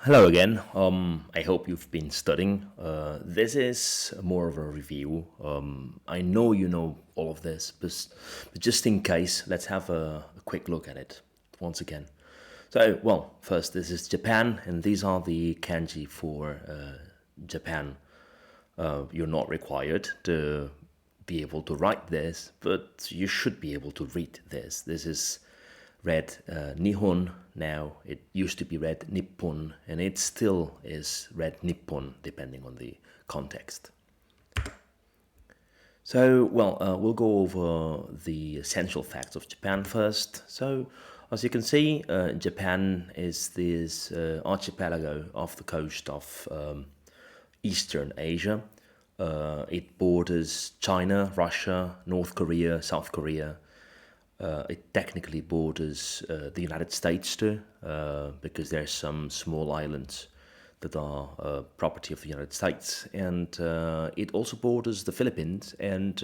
Hello again. I hope you've been studying. This is more of a review. I know you know all of this, but just in case, let's have a quick look at it once again. First, this is Japan, and these are the kanji for Japan. You're not required to be able to write this, but you should be able to read this. This is read Nihon now. It used to be read Nippon, and it still is read Nippon depending on the context. We'll go over the essential facts of Japan first. As you can see, Japan is this archipelago off the coast of Eastern Asia. It borders China, Russia, North Korea, South Korea. It technically borders the United States too, because there's some small islands that are property of the United States, and it also borders the Philippines and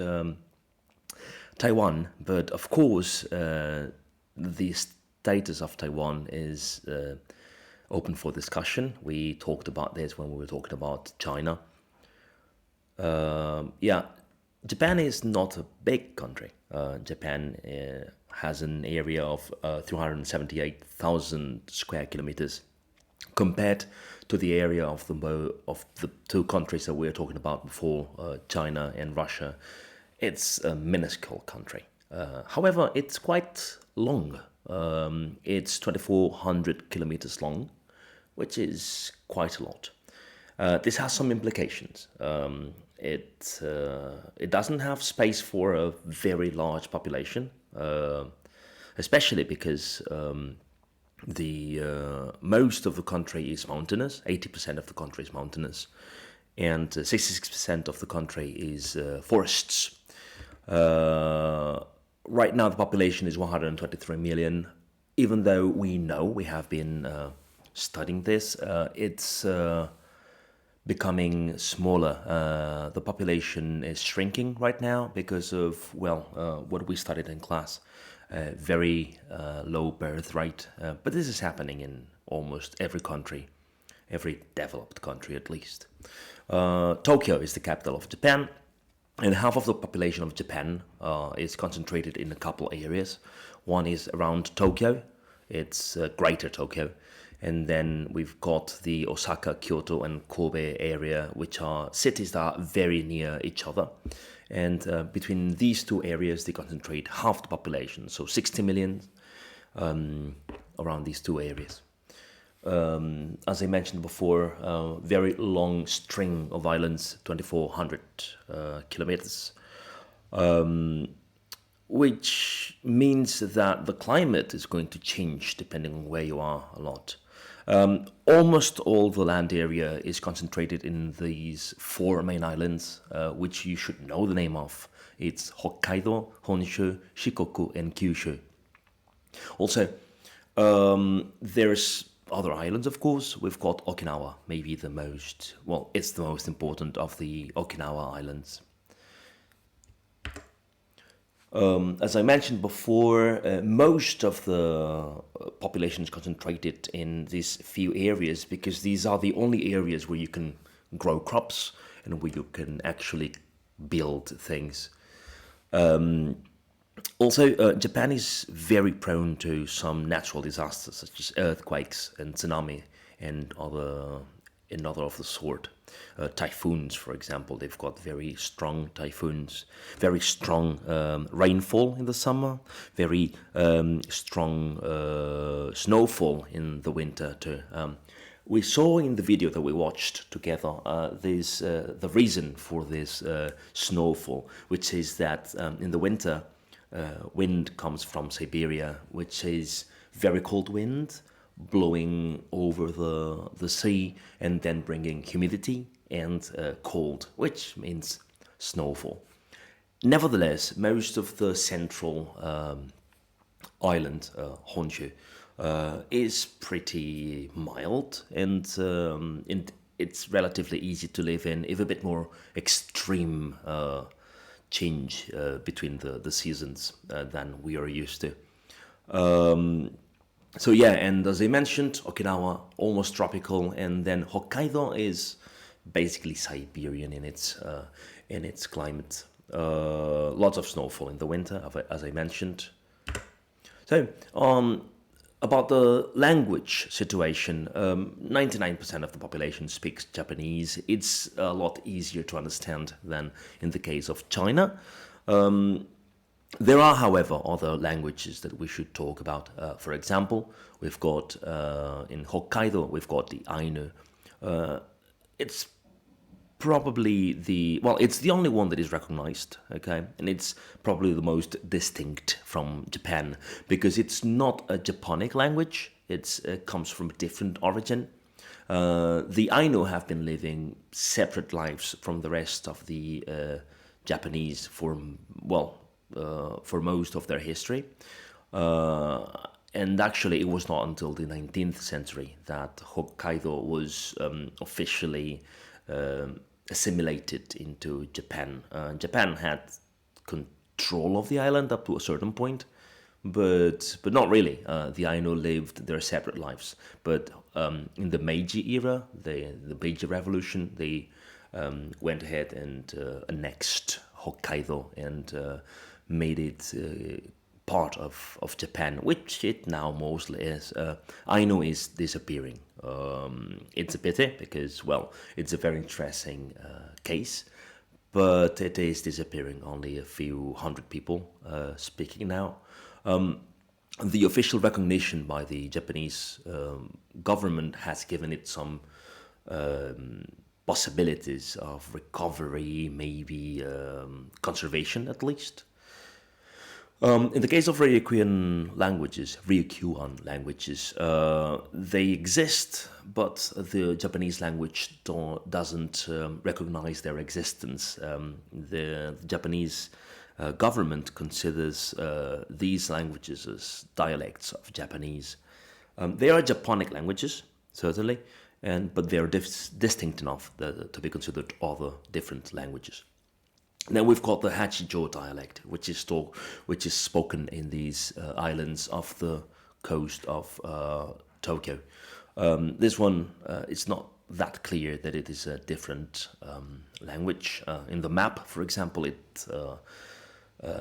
Taiwan. But of course, the status of Taiwan is open for discussion. We talked about this when we were talking about China. Yeah, Japan is not a big country. Japan has an area of 378,000 square kilometers compared to the area of the two countries that we were talking about before, China and Russia. It's a minuscule country. However, it's quite long. It's 2,400 kilometers long, which is quite a lot. This has some implications. It doesn't have space for a very large population, especially because the most of the country is mountainous. 80% of the country is mountainous, and 66% of the country is forests. Right now, the population is 123 million. Even though we know we have been studying this, it's becoming smaller. The population is shrinking right now because of, what we studied in class, very low birth rate. But this is happening in almost every country, every developed country at least. Tokyo is the capital of Japan, and half of the population of Japan is concentrated in a couple areas. One is around Tokyo, it's Greater Tokyo. And then we've got the Osaka, Kyoto, and Kobe area, which are cities that are very near each other. And between these two areas, they concentrate half the population, so 60 million around these two areas. As I mentioned before, very long string of islands, 2,400 kilometers, which means that the climate is going to change depending on where you are a lot. Almost all the land area is concentrated in these four main islands, which you should know the name of. It's Hokkaido, Honshu, Shikoku, and Kyushu. Also, there's other islands, of course. We've got Okinawa, maybe it's the most important of the Okinawa islands. As I mentioned before, most of the population is concentrated in these few areas because these are the only areas where you can grow crops and where you can actually build things. Also, Japan is very prone to some natural disasters such as earthquakes and tsunami and other of the sort. Typhoons, for example, they've got very strong typhoons, very strong rainfall in the summer, very strong snowfall in the winter too. We saw in the video that we watched together the reason for this snowfall, which is that in the winter, wind comes from Siberia, which is very cold wind blowing over the sea and then bringing humidity and cold, which means snowfall. Nevertheless, most of the central island, Honshu, is pretty mild and it's relatively easy to live in, if a bit more extreme change between the seasons than we are used to. So yeah, and as I mentioned, Okinawa almost tropical, and then Hokkaido is basically Siberian in its climate. Lots of snowfall in the winter, as I mentioned. So, about the language situation, 99% of the population speaks Japanese. It's a lot easier to understand than in the case of China. There are, however, other languages that we should talk about. For example, we've got in Hokkaido, we've got the Ainu. It's probably it's the only one that is recognized, okay, and it's probably the most distinct from Japan because it's not a Japonic language. It comes from a different origin. The Ainu have been living separate lives from the rest of the Japanese for most of their history. And actually, it was not until the 19th century that Hokkaido was officially assimilated into Japan. Japan had control of the island up to a certain point, but not really. The Ainu lived their separate lives. But in the Meiji era, the Meiji Revolution, they went ahead and annexed Hokkaido and made it part of Japan, which it now mostly is. Ainu is disappearing. It's a pity because, well, it's a very interesting case, but it is disappearing. Only a few hundred people speaking now. The official recognition by the Japanese government has given it some possibilities of recovery, maybe conservation at least. In the case of Ryukyuan languages, they exist, but the Japanese language doesn't recognize their existence. The Japanese government considers these languages as dialects of Japanese. They are Japonic languages, certainly, but they are distinct enough to be considered other different languages. Then we've got the Hachijo dialect, which is spoken in these islands off the coast of Tokyo. This one, it's not that clear that it is a different language. In the map, for example, it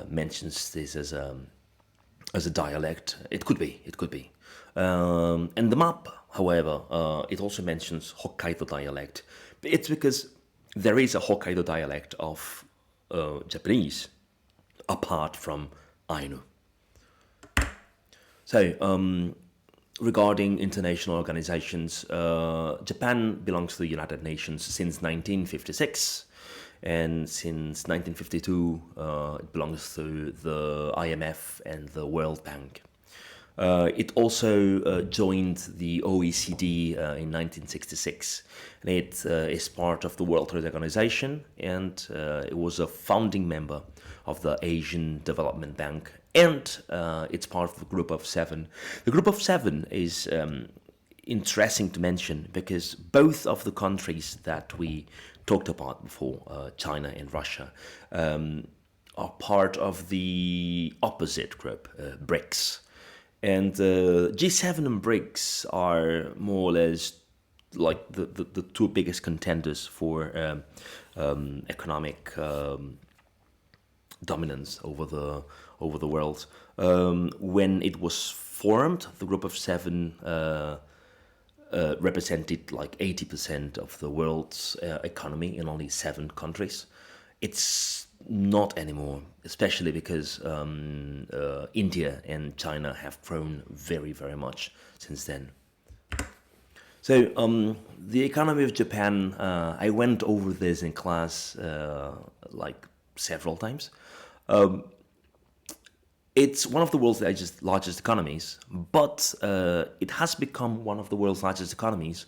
mentions this as a dialect. It could be. And the map, however, it also mentions Hokkaido dialect. It's because there is a Hokkaido dialect of Japanese, apart from Ainu. So, regarding international organizations, Japan belongs to the United Nations since 1956, and since 1952, it belongs to the IMF and the World Bank. It also joined the OECD in 1966, and it is part of the World Trade Organization, and it was a founding member of the Asian Development Bank, and it's part of the Group of Seven. The Group of Seven is interesting to mention because both of the countries that we talked about before, China and Russia, are part of the opposite group, BRICS. And G7 and BRICS are more or less like the two biggest contenders for economic dominance over the world. When it was formed, the Group of Seven represented like 80% of the world's economy in only 7 countries. It's not anymore, especially because India and China have grown very, very much since then. So the economy of Japan, I went over this in class like several times. It's one of the world's largest economies, but it has become one of the world's largest economies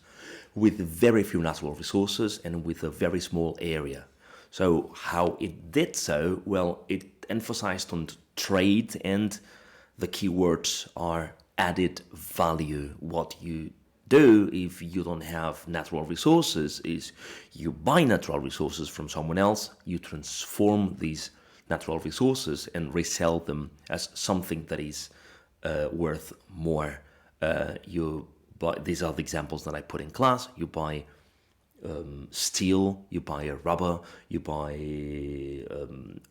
with very few natural resources and with a very small area. So how it did so? Well, it emphasized on trade, and the keywords are added value. What you do if you don't have natural resources is you buy natural resources from someone else, you transform these natural resources and resell them as something that is worth more. You buy, these are the examples that I put in class. You buy steel, you buy a rubber, you buy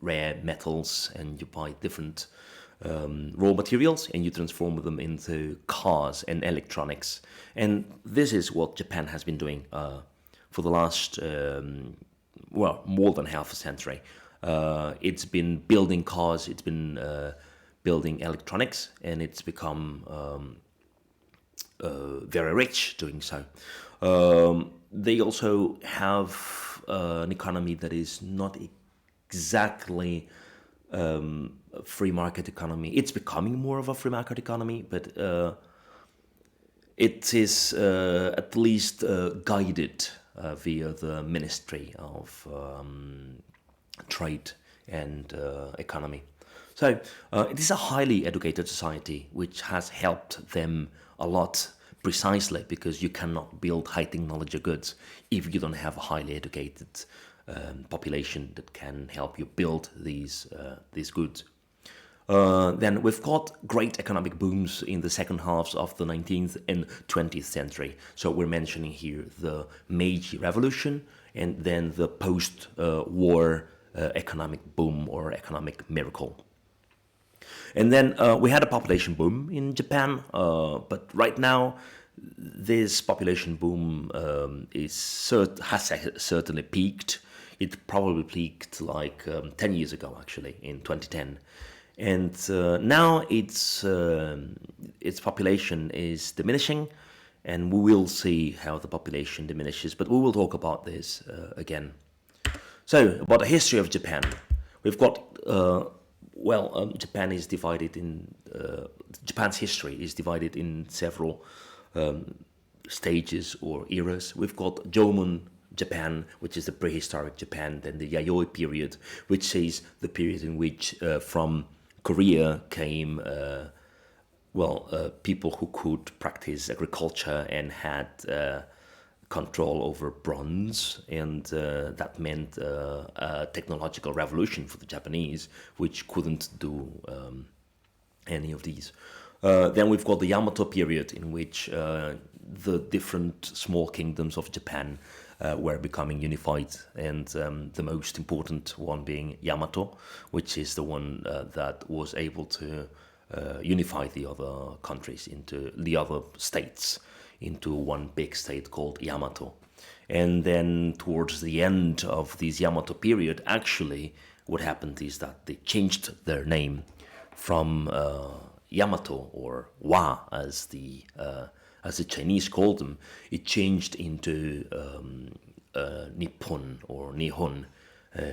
rare metals, and you buy different raw materials, and you transform them into cars and electronics. And this is what Japan has been doing for the last, well, more than half a century. It's been building cars, it's been building electronics, and it's become very rich doing so. They also have an economy that is not exactly a free market economy. It's becoming more of a free market economy, but it is at least guided via the Ministry of Trade and Economy. So it is a highly educated society, which has helped them a lot, precisely because you cannot build high technology goods if you don't have a highly educated population that can help you build these goods. Then we've got great economic booms in the second halves of the 19th and 20th century. So we're mentioning here the Meiji Revolution and then the post-war economic boom or economic miracle. And then we had a population boom in Japan, but right now this population boom has certainly peaked. It probably peaked like 10 years ago, actually, in 2010. And now its population is diminishing, and we will see how the population diminishes, but we will talk about this again. So, about the history of Japan. We've got Japan is divided in Japan's history is divided in several stages or eras. We've got Jomon Japan, which is the prehistoric Japan, then the Yayoi period, which is the period in which from Korea came people who could practice agriculture and had control over bronze, and that meant a technological revolution for the Japanese, which couldn't do any of these. Then we've got the Yamato period, in which the different small kingdoms of Japan were becoming unified, and the most important one being Yamato, which is the one that was able to unify the other countries into the other states into one big state called Yamato. And then towards the end of this Yamato period, actually, what happened is that they changed their name from Yamato, or Wa, as the Chinese called them. It changed into Nippon or Nihon,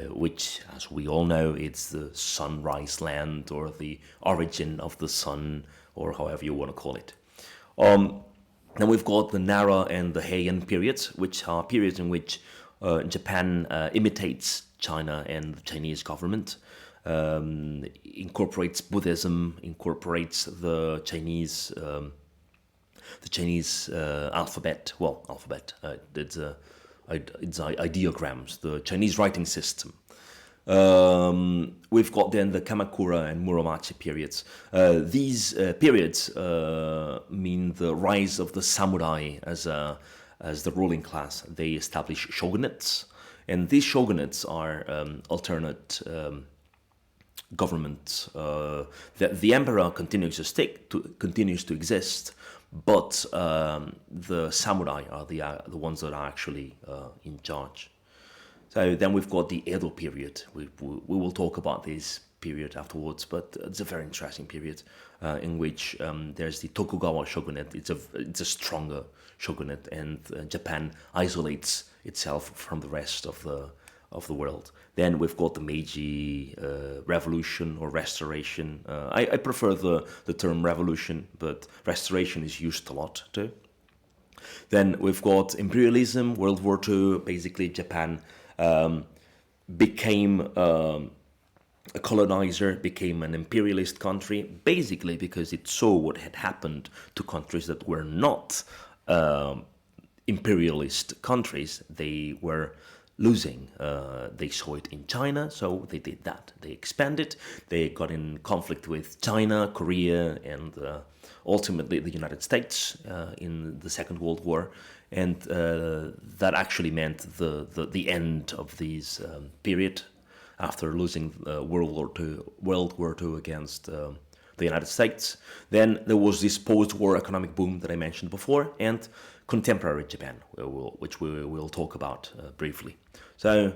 which, as we all know, it's the sunrise land or the origin of the sun, or however you want to call it. Then we've got the Nara and the Heian periods, which are periods in which Japan imitates China and the Chinese government, incorporates Buddhism, incorporates the Chinese alphabet. It's ideograms, the Chinese writing system. We've got then the Kamakura and Muromachi periods. These periods mean the rise of the samurai as the ruling class. They establish shogunates, and these shogunates are alternate governments. The emperor continues to exist, but the samurai are the ones that are actually in charge. So then we've got the Edo period. We will talk about this period afterwards, but it's a very interesting period in which there's the Tokugawa shogunate. It's a stronger shogunate, and Japan isolates itself from the rest of the world. Then we've got the Meiji Revolution or Restoration. I prefer the term revolution, but restoration is used a lot too. Then we've got imperialism, World War II. Basically, Japan became a colonizer, became an imperialist country, basically because it saw what had happened to countries that were not imperialist countries. They were losing. They saw it in China, so they did that. They expanded. They got in conflict with China, Korea, and ultimately the United States in the Second World War, and that actually meant the end of this period after losing World War II against the United States. Then there was this post-war economic boom that I mentioned before, and contemporary Japan, which we will talk about briefly. So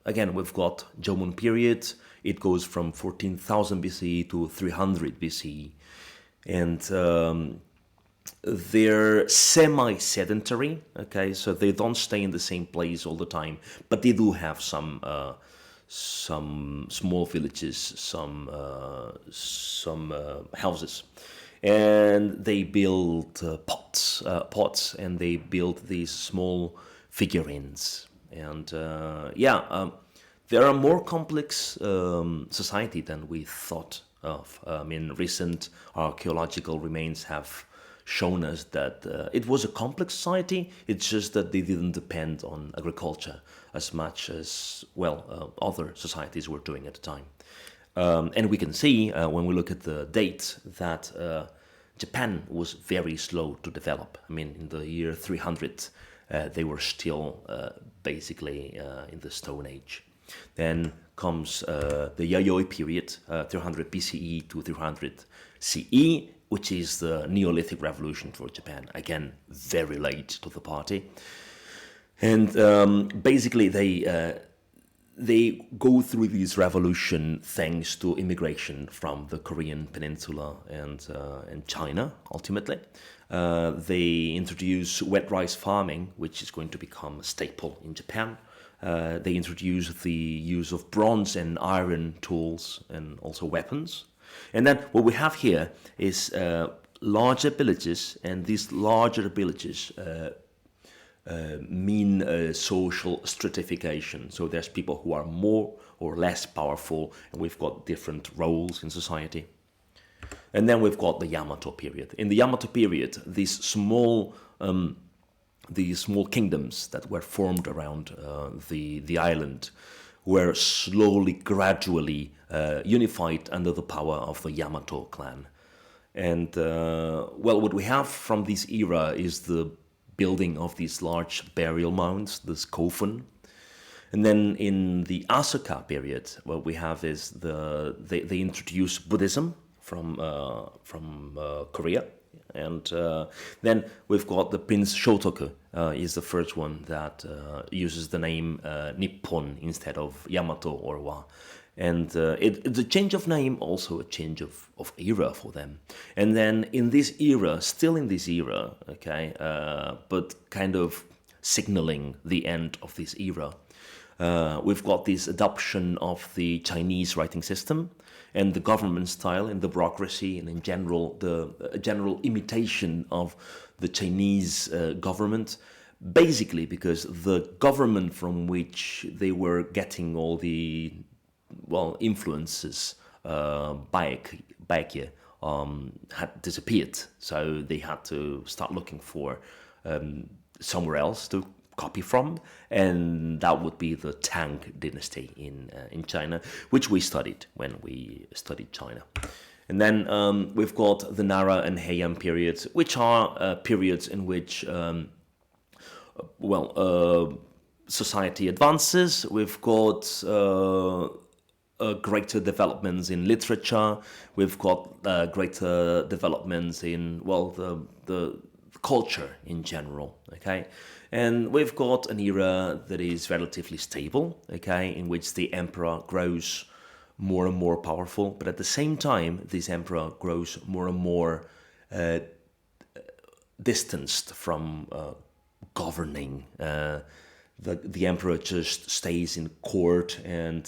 again, we've got Jomon period. It goes from 14,000 BCE to 300 BCE, and they're semi-sedentary. Okay, so they don't stay in the same place all the time, but they do have some small villages, some houses, and they build pots, and they build these small figurines, and they're a more complex society than we thought of. I mean, recent archaeological remains have shown us that it was a complex society. It's just that they didn't depend on agriculture as much as, other societies were doing at the time. And we can see when we look at the date that Japan was very slow to develop. I mean, in the year 300, they were still basically in the Stone Age. Then comes the Yayoi period, 300 BCE to 300 CE, which is the Neolithic Revolution for Japan. Again, very late to the party. And basically they go through this revolution thanks to immigration from the Korean Peninsula and China, ultimately. They introduce wet rice farming, which is going to become a staple in Japan. They introduce the use of bronze and iron tools and also weapons. And then what we have here is larger villages, and these larger villages mean social stratification. So there's people who are more or less powerful, and we've got different roles in society. And then we've got the Yamato period. In the Yamato period, these small kingdoms that were formed around the island were slowly, gradually unified under the power of the Yamato clan. And what we have from this era is the building of these large burial mounds, this kofun. And then in the Asuka period, what we have is they introduce Buddhism from Korea. And then we've got the Prince Shotoku is the first one that uses the name Nippon instead of Yamato or Wa. And it's a change of name, also a change of era for them. And then in this era, still in this era, okay, but kind of signaling the end of this era, we've got this adoption of the Chinese writing system and the government style and the bureaucracy, and in general, the general imitation of the Chinese government, basically because the government from which they were getting all the influences back here had disappeared. So they had to start looking for somewhere else to copy from, and that would be the Tang dynasty in China, which we studied when we studied China. And then we've got the Nara and Heian periods, which are periods in which society advances. We've got greater developments in literature. We've got greater developments in the culture in general. Okay, and we've got an era that is relatively stable. Okay, in which the emperor grows more and more powerful, but at the same time, this emperor grows more and more distanced from governing. The emperor just stays in court and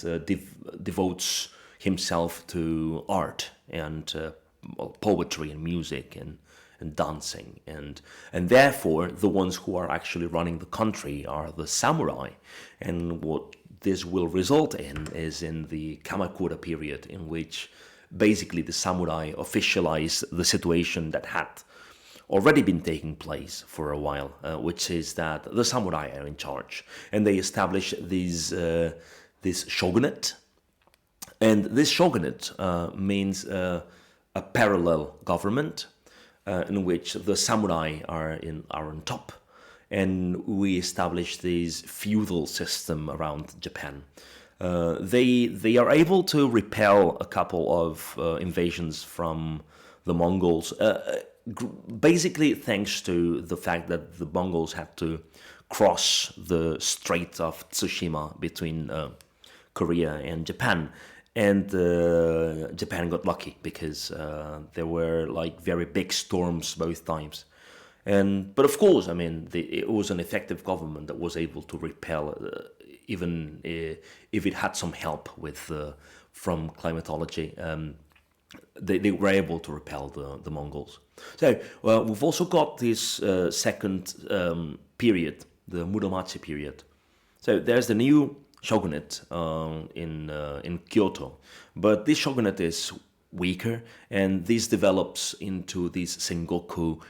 devotes himself to art and poetry and music and dancing, and therefore the ones who are actually running the country are the samurai. And what this will result in is in the Kamakura period, in which basically the samurai officialize the situation that had already been taking place for a while, which is that the samurai are in charge, and they establish this shogunate, and this shogunate means a parallel government in which the samurai are on top, and we establish this feudal system around Japan. They are able to repel a couple of invasions from the Mongols, basically thanks to the fact that the Mongols had to cross the Strait of Tsushima between Korea and Japan. And Japan got lucky because there were like very big storms both times. But of course, I mean, it was an effective government that was able to repel, even if it had some help with from climatology. They were able to repel the Mongols. So we've also got this second period, the Muromachi period. So there's the new shogunate in Kyoto, but this shogunate is weaker, and this develops into this Sengoku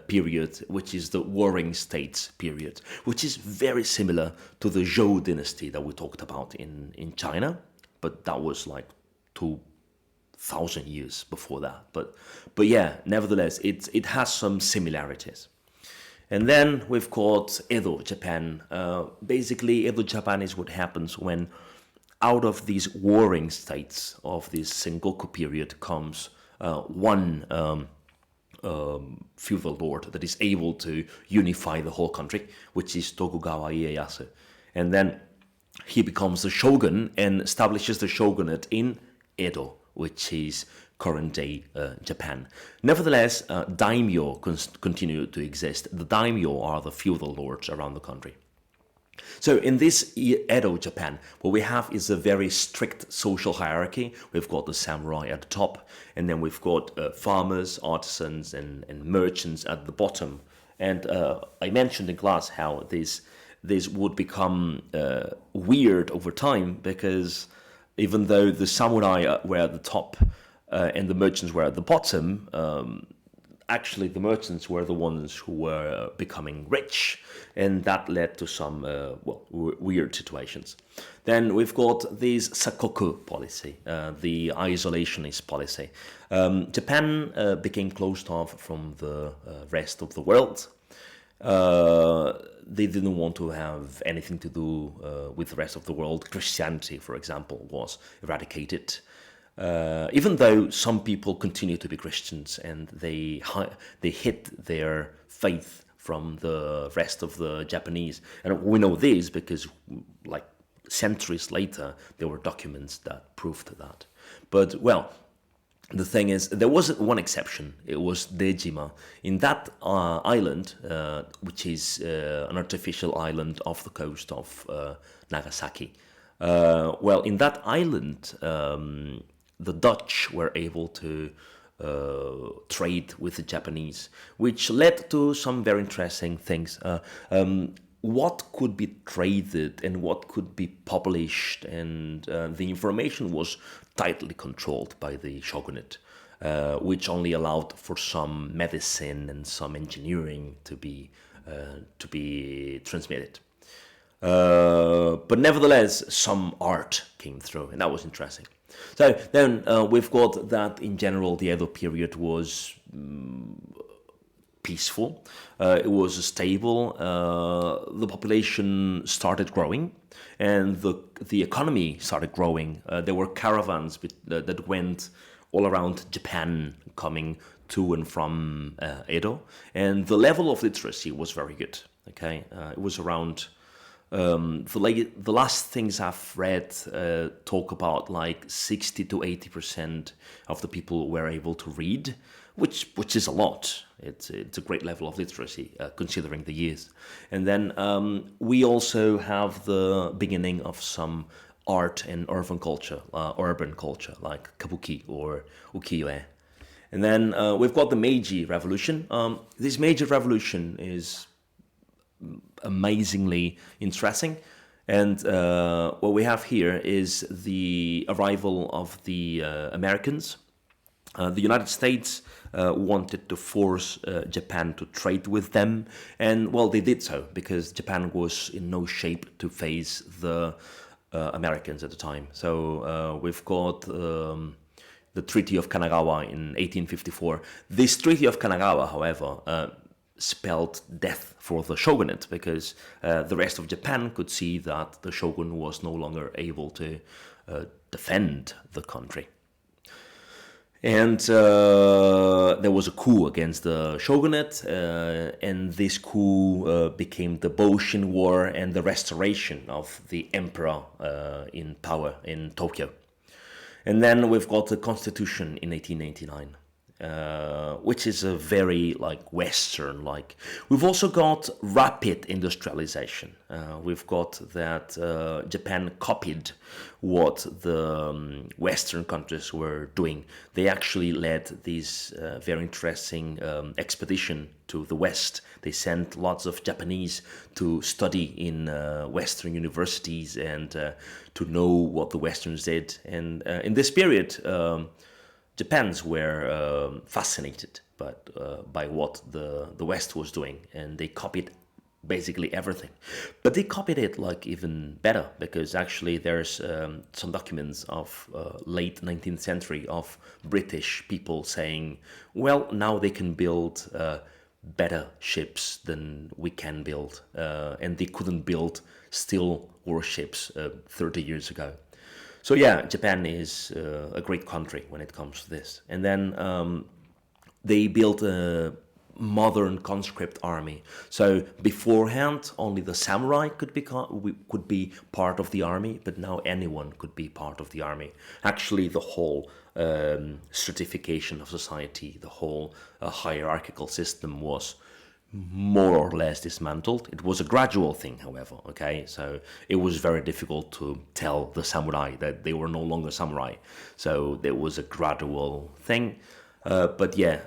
period, which is the Warring States period, which is very similar to the Zhou dynasty that we talked about in China, but that was like 2,000 years before that. But yeah, nevertheless, it has some similarities. And then we've got Edo Japan. Basically, Edo Japan is what happens when out of these warring states of this Sengoku period comes one feudal lord that is able to unify the whole country, which is Tokugawa Ieyasu. And then he becomes the shogun and establishes the shogunate in Edo, which is current-day Japan. Nevertheless, daimyo continue to exist. The daimyo are the feudal lords around the country. So in this Edo Japan, what we have is a very strict social hierarchy. We've got the samurai at the top, and then we've got farmers, artisans, and merchants at the bottom. And I mentioned in class how this would become weird over time, because even though the samurai were at the top and the merchants were at the bottom, actually the merchants were the ones who were becoming rich, and that led to some weird situations. Then we've got this sakoku policy, the isolationist policy. Japan became closed off from the rest of the world. They didn't want to have anything to do with the rest of the world. Christianity, for example, was eradicated. Even though some people continue to be Christians and they hid their faith from the rest of the Japanese. And we know this because, like, centuries later, there were documents that proved that. But, well, the thing is, there was one exception. It was Dejima. In that island, which is an artificial island off the coast of Nagasaki, in that island, the Dutch were able to trade with the Japanese, which led to some very interesting things. What could be traded and what could be published, and the information was tightly controlled by the shogunate, which only allowed for some medicine and some engineering to be transmitted. But nevertheless, some art came through, and that was interesting. So then we've got that in general the Edo period was peaceful, it was stable, the population started growing, and the economy started growing. There were caravans that went all around Japan coming to and from Edo, and the level of literacy was very good. Okay, it was around... the last things I've read talk about like 60 to 80% of the people were able to read, which is a lot. It's a great level of literacy considering the years. And then we also have the beginning of some art and urban culture like kabuki or ukiyo-e. And then we've got the Meiji Revolution. This Meiji Revolution is amazingly interesting, and what we have here is the arrival of the Americans The United States wanted to force Japan to trade with them, and well, they did so because Japan was in no shape to face the Americans at the time. So we've got the Treaty of Kanagawa in 1854. This Treaty of Kanagawa, however, spelled death for the shogunate because the rest of Japan could see that the shogun was no longer able to defend the country. And there was a coup against the shogunate, and this coup became the Boshin War and the restoration of the emperor in power in Tokyo. And then we've got the constitution in 1889. Which is a very Western We've also got rapid industrialization. We've got that Japan copied what the Western countries were doing. They actually led this very interesting expedition to the West. They sent lots of Japanese to study in Western universities and to know what the Westerns did. And in this period, Japans were fascinated by what the West was doing, and they copied basically everything. But they copied it even better, because actually there's some documents of late 19th century of British people saying, well, now they can build better ships than we can build, and they couldn't build steel warships 30 years ago. So yeah, Japan is a great country when it comes to this. And then they built a modern conscript army. So beforehand, only the samurai could be part of the army, but now anyone could be part of the army. Actually, the whole stratification of society, the whole hierarchical system was more or less dismantled. It was a gradual thing, however, okay? So it was very difficult to tell the samurai that they were no longer samurai. So there was a gradual thing. But yeah,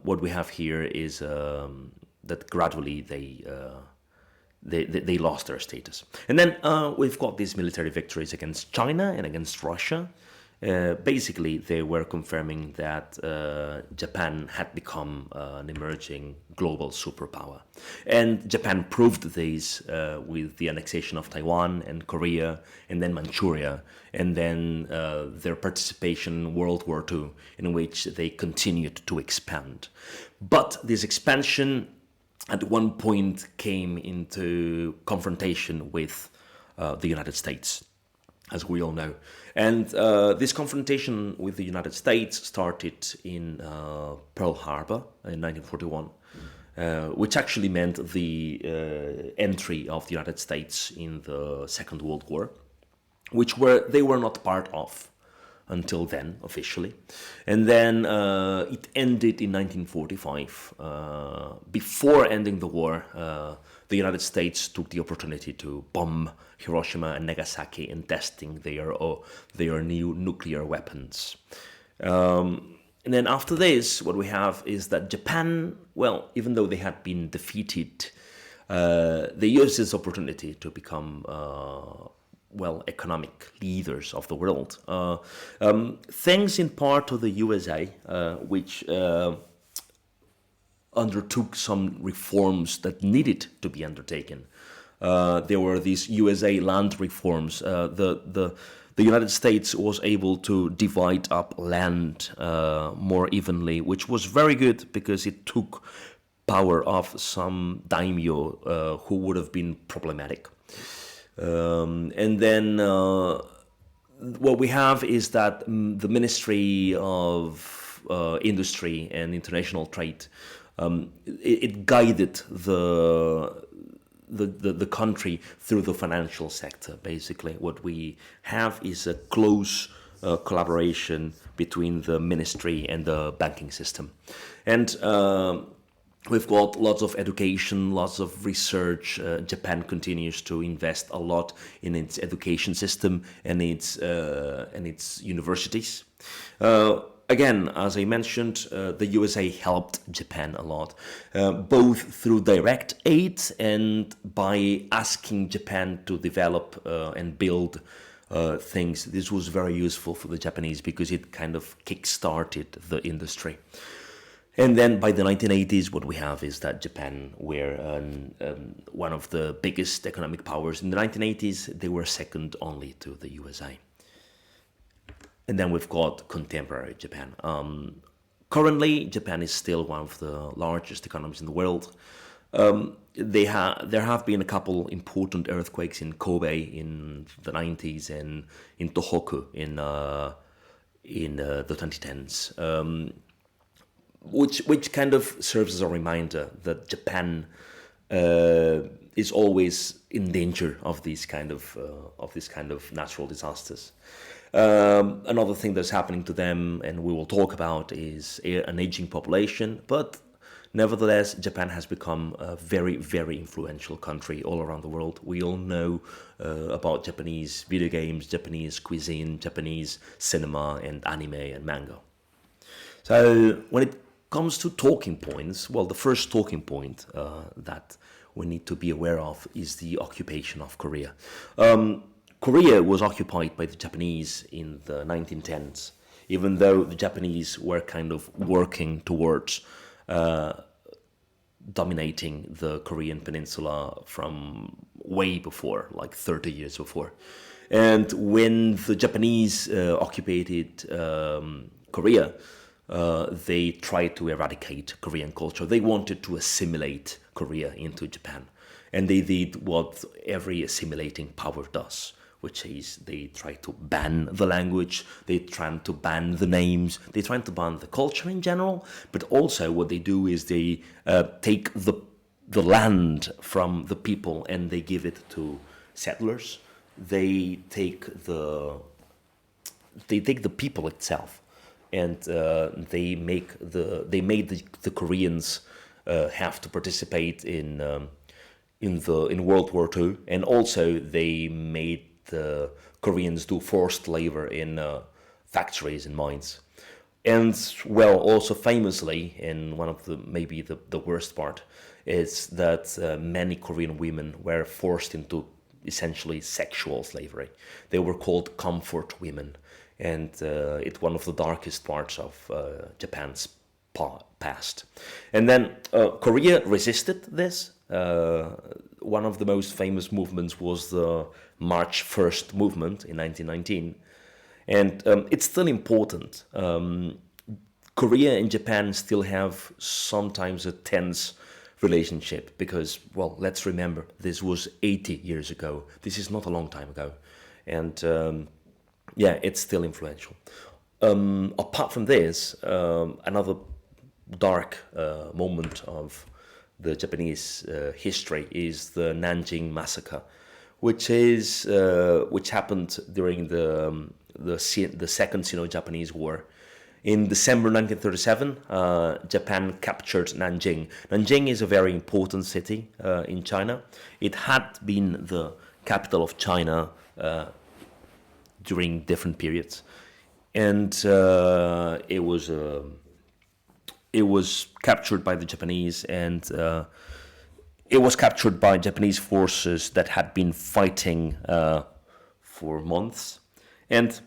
what we have here is that gradually they lost their status. And then we've got these military victories against China and against Russia. Basically, they were confirming that Japan had become an emerging global superpower. And Japan proved this with the annexation of Taiwan and Korea and then Manchuria, and then their participation in World War II, in which they continued to expand. But this expansion at one point came into confrontation with the United States, as we all know. And this confrontation with the United States started in Pearl Harbor in 1941, which actually meant the entry of the United States in the Second World War, which they were not part of until then, officially. And then it ended in 1945. Before ending the war, the United States took the opportunity to bomb Hiroshima and Nagasaki in testing their new nuclear weapons. And then after this, what we have is that Japan, well, even though they had been defeated, they used this opportunity to become economic leaders of the world. Thanks in part to the USA, which undertook some reforms that needed to be undertaken. There were these USA land reforms. The United States was able to divide up land more evenly, which was very good because it took power off some daimyo who would have been problematic. And then what we have is that the Ministry of Industry and International Trade, it guided the country through the financial sector. Basically, what we have is a close collaboration between the ministry and the banking system. And we've got lots of education, lots of research. Japan continues to invest a lot in its education system and its universities. Again, as I mentioned, the USA helped Japan a lot, both through direct aid and by asking Japan to develop and build things, this was very useful for the Japanese because it kind of kick-started the industry. And then by the 1980s, what we have is that Japan were one of the biggest economic powers. In the 1980s, they were second only to the USA. And then we've got contemporary Japan. Currently, Japan is still one of the largest economies in the world. There have been a couple important earthquakes in Kobe in the 90s and in Tohoku in the 2010s. Which kind of serves as a reminder that Japan is always in danger of these kind of natural disasters. Another thing that's happening to them, and we will talk about, is an aging population. But nevertheless, Japan has become a very, very influential country all around the world. We all know about Japanese video games, Japanese cuisine, Japanese cinema, and anime and manga. So when it comes to talking points, well, the first talking point that we need to be aware of is the occupation of Korea. Korea was occupied by the Japanese in the 1910s, even though the Japanese were kind of working towards dominating the Korean peninsula from way before, like 30 years before. And when the Japanese occupied Korea, they tried to eradicate Korean culture. They wanted to assimilate Korea into Japan. And they did what every assimilating power does, which is they try to ban the language, they try to ban the names, they try to ban the culture in general, but also what they do is they take the land from the people and they give it to settlers. They take the people itself, and they made the Koreans have to participate in World War II, and also they made the Koreans do forced labor in factories and mines. And well, also famously, and one of the worst part is that many Korean women were forced into essentially sexual slavery. They were called comfort women, and it's one of the darkest parts of Japan's past. And then Korea resisted this. One of the most famous movements was the March 1st movement in 1919. And it's still important. Korea and Japan still have sometimes a tense relationship because, well, let's remember, this was 80 years ago. This is not a long time ago. And yeah, it's still influential. Apart from this, another dark moment of the Japanese history is the Nanjing massacre, which happened during the Second Sino-Japanese War. In December 1937, Japan captured Nanjing. Nanjing is a very important city in China. It had been the capital of China during different periods, and it was captured by the Japanese, and it was captured by Japanese forces that had been fighting for months. And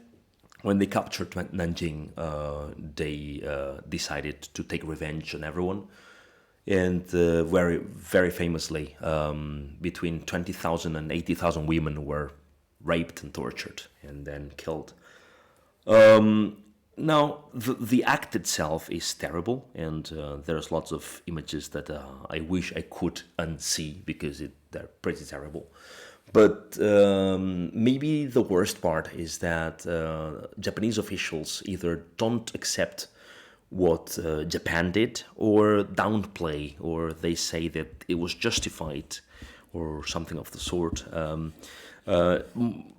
when they captured Nanjing, they decided to take revenge on everyone. And very, very famously, between 20,000 and 80,000 women were raped and tortured and then killed. Now, the act itself is terrible, and there's lots of images that I wish I could unsee because they're pretty terrible. But maybe the worst part is that Japanese officials either don't accept what Japan did or downplay, or they say that it was justified or something of the sort.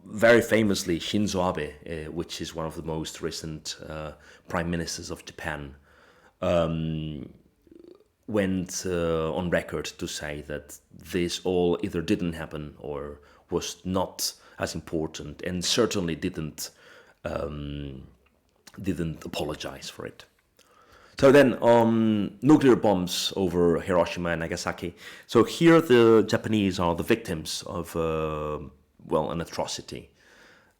Very famously, Shinzo Abe, which is one of the most recent prime ministers of Japan, went on record to say that this all either didn't happen or was not as important, and certainly didn't apologize for it. So then, nuclear bombs over Hiroshima and Nagasaki. So here the Japanese are the victims of, an atrocity.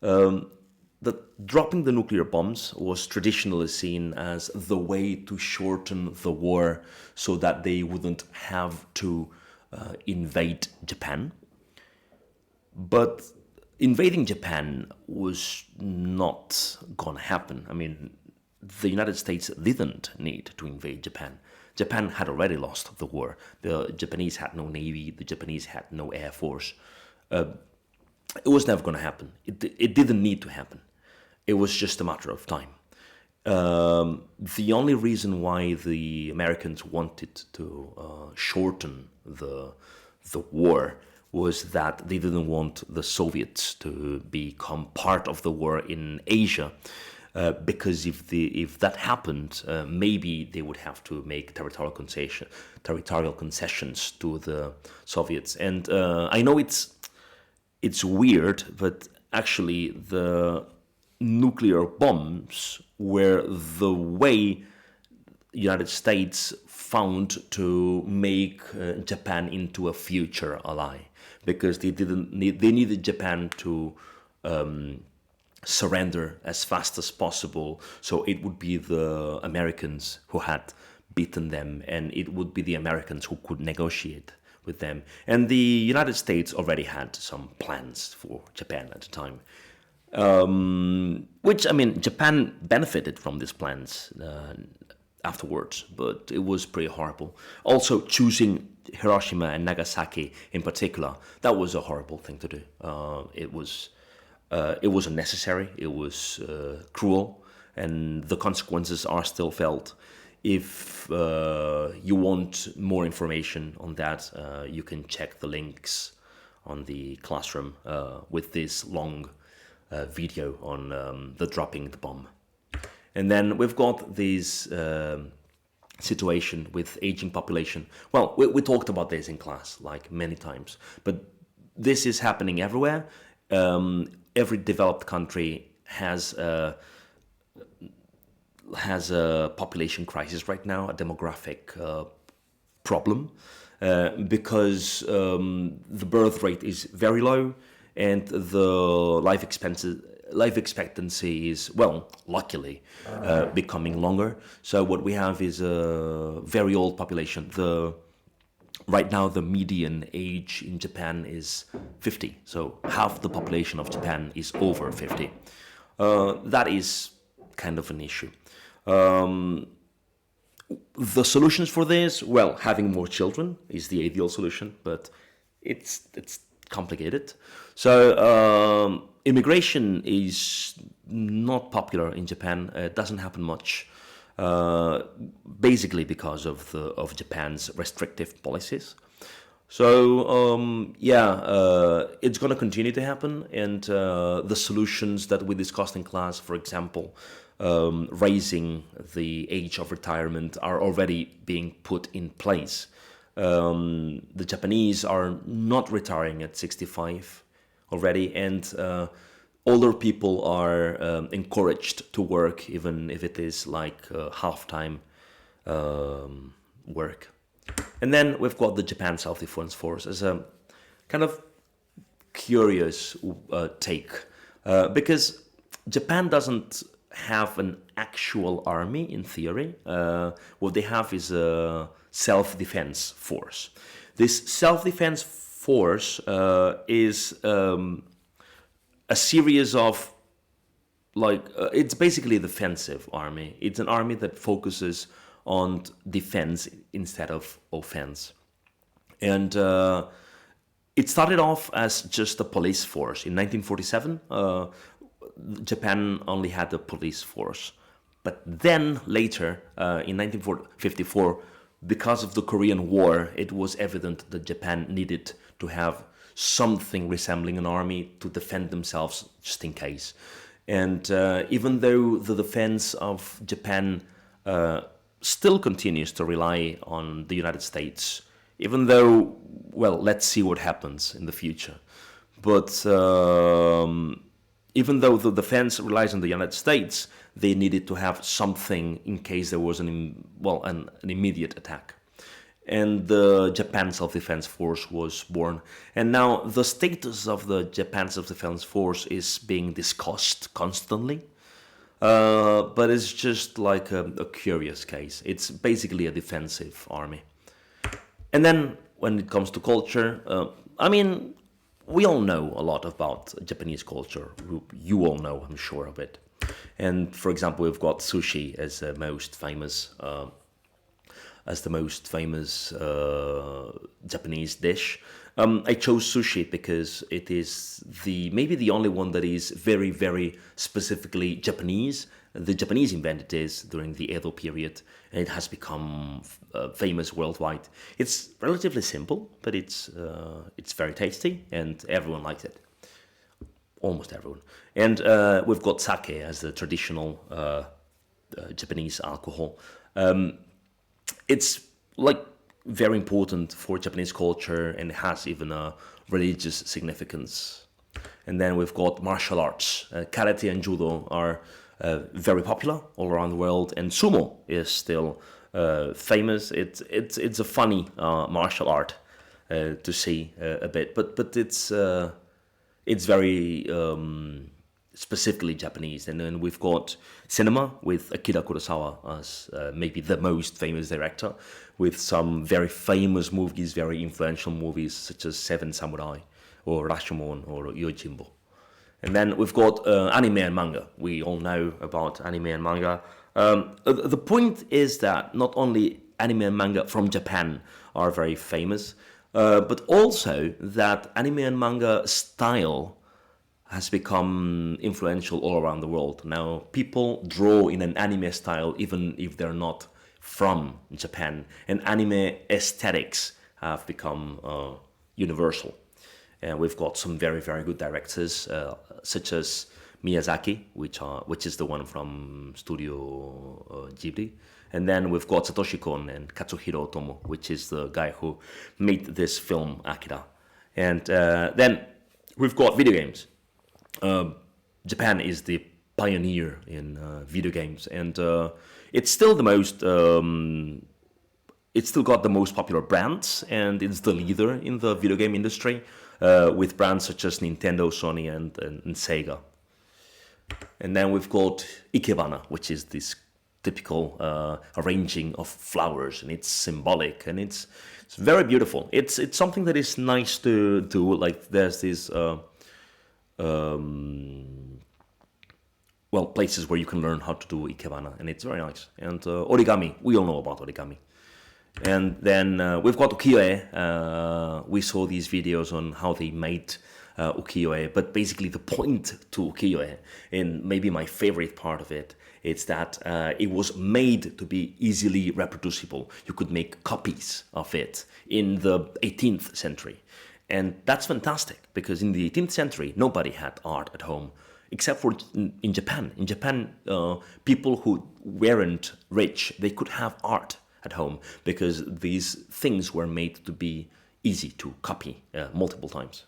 That dropping the nuclear bombs was traditionally seen as the way to shorten the war so that they wouldn't have to invade Japan. But invading Japan was not gonna happen. I mean, the United States didn't need to invade Japan. Japan had already lost the war. The Japanese had no navy, the Japanese had no air force. It was never going to happen. It didn't need to happen. It was just a matter of time. The only reason why the Americans wanted to shorten the war was that they didn't want the Soviets to become part of the war in Asia. Because if that happened, maybe they would have to make territorial concessions to the Soviets. And I know it's weird, but actually the nuclear bombs were the way United States found to make Japan into a future ally, because they needed Japan to surrender as fast as possible, so it would be the Americans who had beaten them, and it would be the Americans who could negotiate with them. And the United States already had some plans for Japan at the time. Which, I mean, Japan benefited from these plans afterwards, but it was pretty horrible. Also, choosing Hiroshima and Nagasaki in particular, that was a horrible thing to do. It was unnecessary, it was cruel, and the consequences are still felt. If you want more information on that, you can check the links on the classroom with this long video on the dropping the bomb. And then we've got this situation with aging population. Well, we talked about this in class like many times, but this is happening everywhere. Every developed country has a population crisis right now, a demographic problem, because the birth rate is very low and the life expectancy is, well, luckily, becoming longer. So what we have is a very old population. Right now, the median age in Japan is 50. So half the population of Japan is over 50. That is kind of an issue. The solutions for this, well, having more children is the ideal solution, but it's complicated. So immigration is not popular in Japan. It doesn't happen much. Basically because of Japan's restrictive policies. So it's going to continue to happen, and the solutions that we discussed in class, for example, raising the age of retirement, are already being put in place. The Japanese are not retiring at 65 already, and older people are encouraged to work, even if it is like half-time work. And then we've got the Japan Self-Defense Force as a kind of curious take, because Japan doesn't have an actual army in theory. What they have is a self-defense force. This self-defense force is a series of, it's basically a defensive army. It's an army that focuses on defense instead of offense. And it started off as just a police force. In 1947, Japan only had a police force. But then later, in 1954, because of the Korean War, it was evident that Japan needed to have something resembling an army to defend themselves just in case. And even though the defense of Japan still continues to rely on the United States, even though, well, let's see what happens in the future. But even though the defense relies on the United States, they needed to have something in case there was an immediate attack. and the Japan Self-Defense Force was born. And now the status of the Japan Self-Defense Force is being discussed constantly, but it's just like a curious case. It's basically a defensive army. And then when it comes to culture, I mean, we all know a lot about Japanese culture. You all know, I'm sure of it. And for example, we've got sushi as the most famous Japanese dish. I chose sushi because it is maybe the only one that is very, very specifically Japanese. The Japanese invented this during the Edo period, and it has become famous worldwide. It's relatively simple, but it's very tasty, and everyone likes it. Almost everyone. And we've got sake as the traditional Japanese alcohol. It's like very important for Japanese culture and has even a religious significance. And then we've got martial arts. Karate and judo are very popular all around the world, and sumo is still famous. It's a funny martial art to see a bit, but it's very specifically Japanese. And then we've got cinema with Akira Kurosawa as maybe the most famous director, with some very famous movies, very influential movies such as Seven Samurai or Rashomon or Yojimbo. And then we've got anime and manga. We all know about anime and manga. The point is that not only anime and manga from Japan are very famous, but also that anime and manga style has become influential all around the world. Now, people draw in an anime style even if they're not from Japan, and anime aesthetics have become universal. And we've got some very, very good directors, such as Miyazaki, which is the one from Studio Ghibli. And then we've got Satoshi Kon and Katsuhiro Otomo, which is the guy who made this film, Akira. And then we've got video games. Japan is the pioneer in video games, and it's still the most. It's still got the most popular brands, and it's the leader in the video game industry, with brands such as Nintendo, Sony, and Sega. And then we've got Ikebana, which is this typical arranging of flowers, and it's symbolic, and it's very beautiful. It's something that is nice to do. Like there's this places where you can learn how to do Ikebana, and it's very nice. And origami, we all know about origami. And then we've got ukiyo-e. We saw these videos on how they made ukiyo-e, but basically the point to ukiyo-e, and maybe my favorite part of it, is that it was made to be easily reproducible. You could make copies of it in the 18th century. And that's fantastic, because in the 18th century, nobody had art at home, except for in Japan. In Japan, people who weren't rich, they could have art at home, because these things were made to be easy to copy multiple times.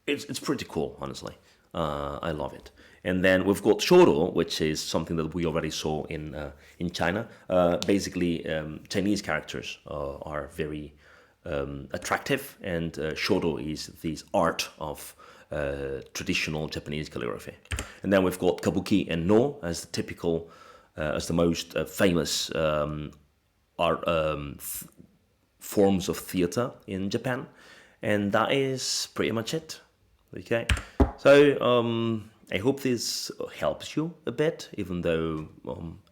It's pretty cool, honestly. I love it. And then we've got shoro, which is something that we already saw in China. Basically, Chinese characters are very attractive, and shoro is this art of traditional Japanese calligraphy. And then we've got kabuki and no as the typical, as the most famous forms of theater in Japan. And that is pretty much it. Okay, so I hope this helps you a bit, even though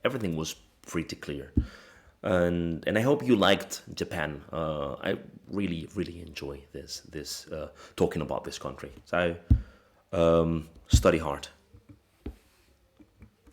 everything was pretty clear. And I hope you liked Japan. I really, really enjoy this talking about this country. So study hard.